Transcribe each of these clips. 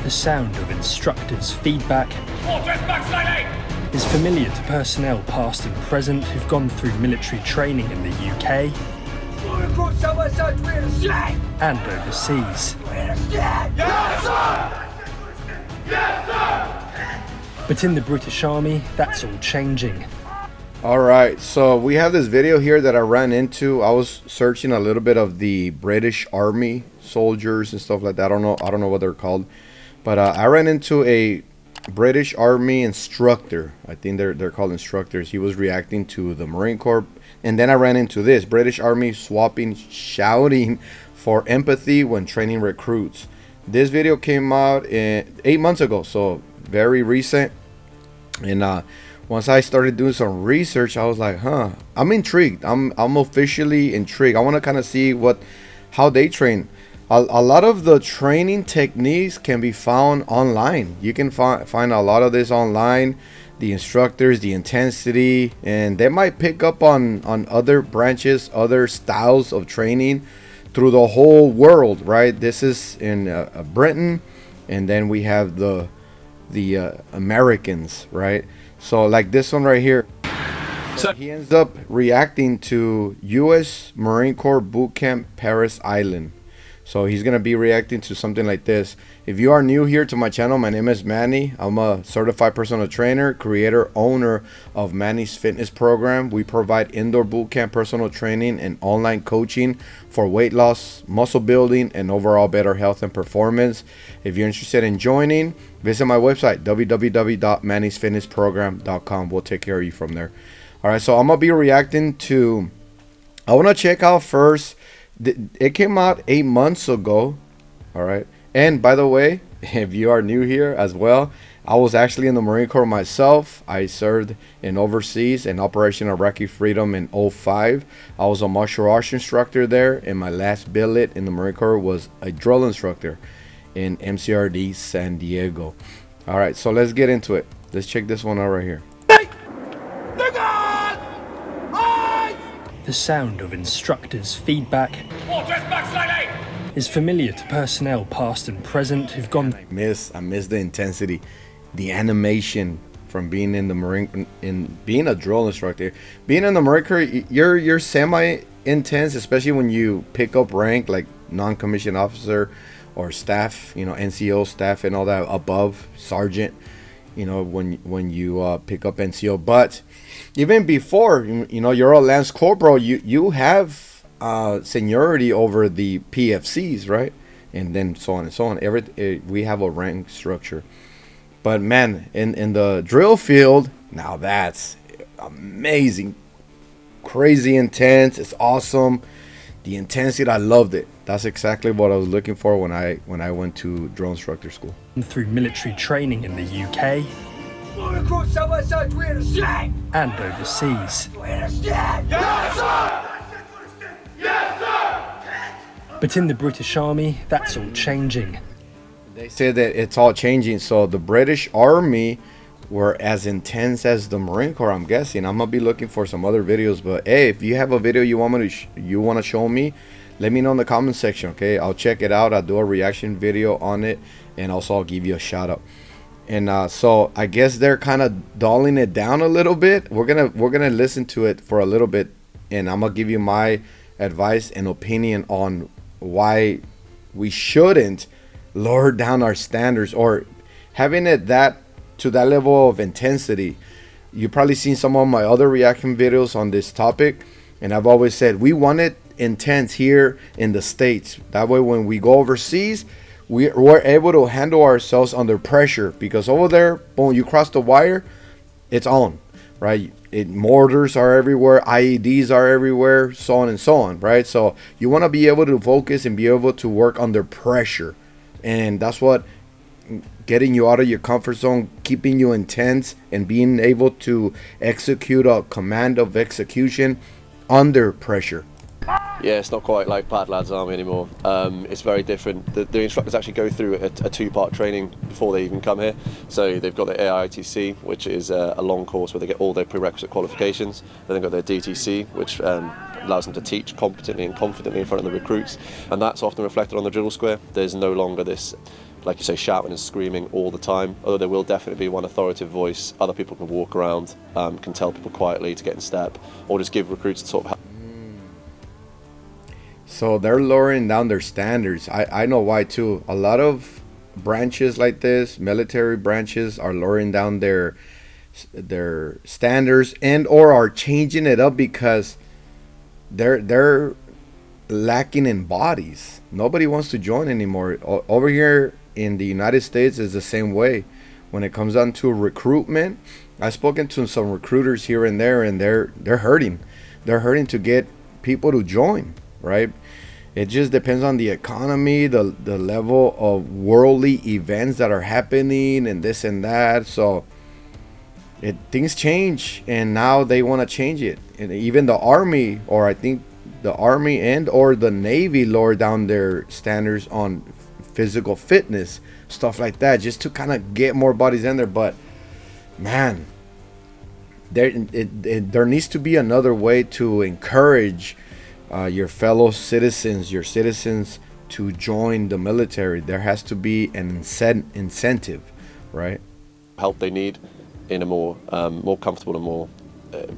The sound of instructors' feedback is familiar to personnel past and present who've gone through military training in the UK and overseas. But in the British Army, that's all changing. Alright, so we have this video here that I ran into. I was searching a little bit of the British Army soldiers and stuff like that. I don't know what they're called. But I ran into a British Army instructor. I think they're called instructors. He was reacting to the Marine Corps. And then I ran into this British Army shouting for empathy when training recruits. This video came out 8 months ago, so very recent. And once I started doing some research, I was like, I'm intrigued. I'm officially intrigued. I want to kind of see how they train. A lot of the training techniques can be found online. You can find a lot of this online, the instructors, the intensity, and they might pick up on other branches, other styles of training through the whole world, right? This is in Britain, and then we have the Americans, right? So like this one right here. So he ends up reacting to U.S. Marine Corps Boot Camp Paris Island. So he's going to be reacting to something like this. If you are new here to my channel, my name is Manny. I'm a certified personal trainer, creator, owner of Manny's Fitness Program. We provide indoor boot camp personal training and online coaching for weight loss, muscle building, and overall better health and performance. If you're interested in joining, visit my website, www.mannysfitnessprogram.com. We'll take care of you from there. All right, so I'm going to be reacting to, I want to check out first. It came out 8 months ago. All right. And by the way, if you are new here as well, I was actually in the Marine Corps myself. I served in overseas in Operation Iraqi Freedom in 2005. I was a martial arts instructor there, and my last billet in the Marine Corps was a drill instructor in MCRD San Diego. All right, so let's get into it. Let's check this one out right here. The sound of instructors' feedback is familiar to personnel past and present who've gone. I miss the intensity, the animation from being in the Marine, being a drill instructor. Being in the Marine Corps, you're semi-intense, especially when you pick up rank like non-commissioned officer or staff, NCO staff and all that above sergeant. When you pick up NCO, but even before, you're a Lance Corporal, you have seniority over the PFCs, right? And then so on and so on. We have a rank structure. But man, in the drill field, now that's amazing, crazy intense. It's awesome. The intensity, I loved it. That's exactly what I was looking for when I went to drill instructor school. Through military training in the UK and overseas. But in the British Army, that's all changing. They say that it's all changing. So the British Army were as intense as the Marine Corps, I'm guessing. I'm gonna be looking for some other videos, but hey, if you have a video you want to show me, let me know in the comment section. Okay, I'll check it out. I'll do a reaction video on it, and also I'll give you a shout out. And so I guess they're kind of dulling it down a little bit. We're gonna listen to it for a little bit, and I'm gonna give you my advice and opinion on why we shouldn't lower down our standards or having it to that level of intensity. You've probably seen some of my other reaction videos on this topic, and I've always said we want it intense here in the States. That way when we go overseas, we're able to handle ourselves under pressure, because over there, boom, you cross the wire, it's on, right? Mortars are everywhere, IEDs are everywhere, so on and so on, right? So you want to be able to focus and be able to work under pressure, and that's what getting you out of your comfort zone, keeping you intense, and being able to execute a command of execution under pressure. Yeah, it's not quite like Bad Lads Army anymore. It's very different. The instructors actually go through a two-part training before they even come here. So they've got their AITC, which is a long course where they get all their prerequisite qualifications. Then they've got their DTC, which allows them to teach competently and confidently in front of the recruits. And that's often reflected on the drill square. There's no longer this like you say, shouting and screaming all the time. Although there will definitely be one authoritative voice. Other people can walk around, can tell people quietly to get in step, or just give recruits sort of help. So they're lowering down their standards. I know why too. A lot of branches like this, military branches, are lowering down their standards and or are changing it up because they're lacking in bodies. Nobody wants to join anymore. Over here in the United States is the same way. When it comes down to recruitment, I've spoken to some recruiters here and there, and they're hurting. They're hurting to get people to join, right? It just depends on the economy, the level of worldly events that are happening and this and that. So things change, and now they want to change it. And even the Army, or I think the Army and or the Navy, lower down their standards on physical fitness, stuff like that, just to kind of get more bodies in there. But man, there needs to be another way to encourage your fellow citizens, your citizens, to join the military. There has to be an incentive, right? Help they need in a more comfortable and more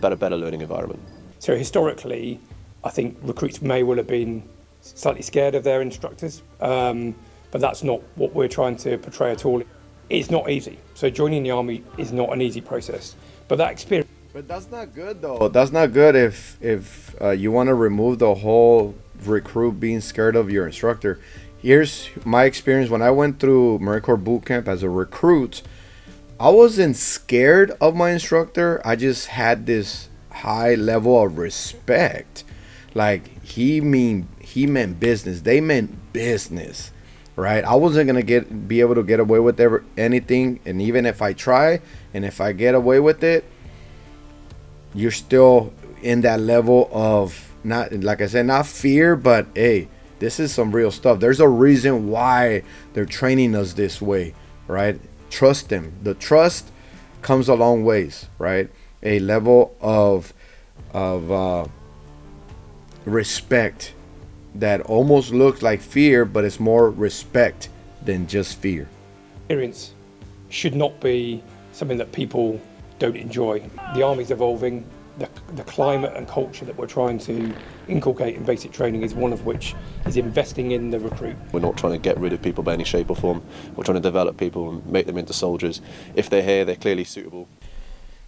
better learning environment. So historically, I think recruits may well have been slightly scared of their instructors, but that's not what we're trying to portray at all. It's not easy. So joining the Army is not an easy process, but that experience. But that's not good though. That's not good if you want to remove the whole recruit being scared of your instructor. Here's my experience when I went through Marine Corps boot camp as a recruit. I wasn't scared of my instructor. I just had this high level of respect. Like he meant business. They meant business, right? I wasn't gonna be able to get away with anything, and even if I try and if I get away with it, you're still in that level of, not, like I said, not fear, but hey, this is some real stuff. There's a reason why they're training us this way, right? Trust them. The trust comes a long ways, right? A level of respect that almost looks like fear, but it's more respect than just fear. Experience should not be something that people don't enjoy. The Army's evolving. The climate and culture that we're trying to inculcate in basic training is one of which is investing in the recruit. We're not trying to get rid of people by any shape or form. We're trying to develop people and make them into soldiers. If they're here, they're clearly suitable.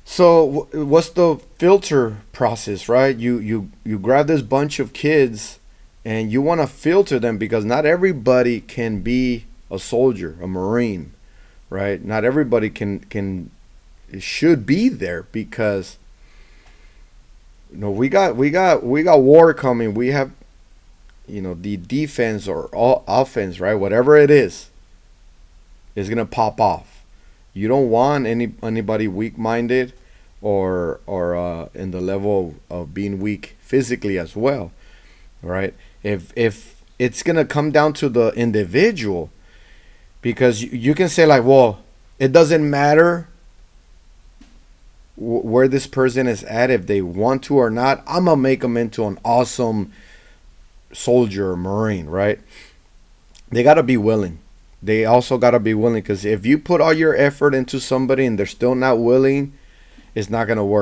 So what's the filter process, right? You grab this bunch of kids and you want to filter them, because not everybody can be a soldier, a Marine, right? Not everybody should be there, because we got war coming. We have, the defense or offense, right? Whatever it is gonna pop off. You don't want anybody weak-minded or in the level of being weak physically as well, right? If it's gonna come down to the individual, because you can say like, well, it doesn't matter where this person is at, if they want to or not, I'm gonna make them into an awesome soldier or Marine, right? They gotta be willing. They also gotta be willing, because if you put all your effort into somebody and they're still not willing, it's not gonna work.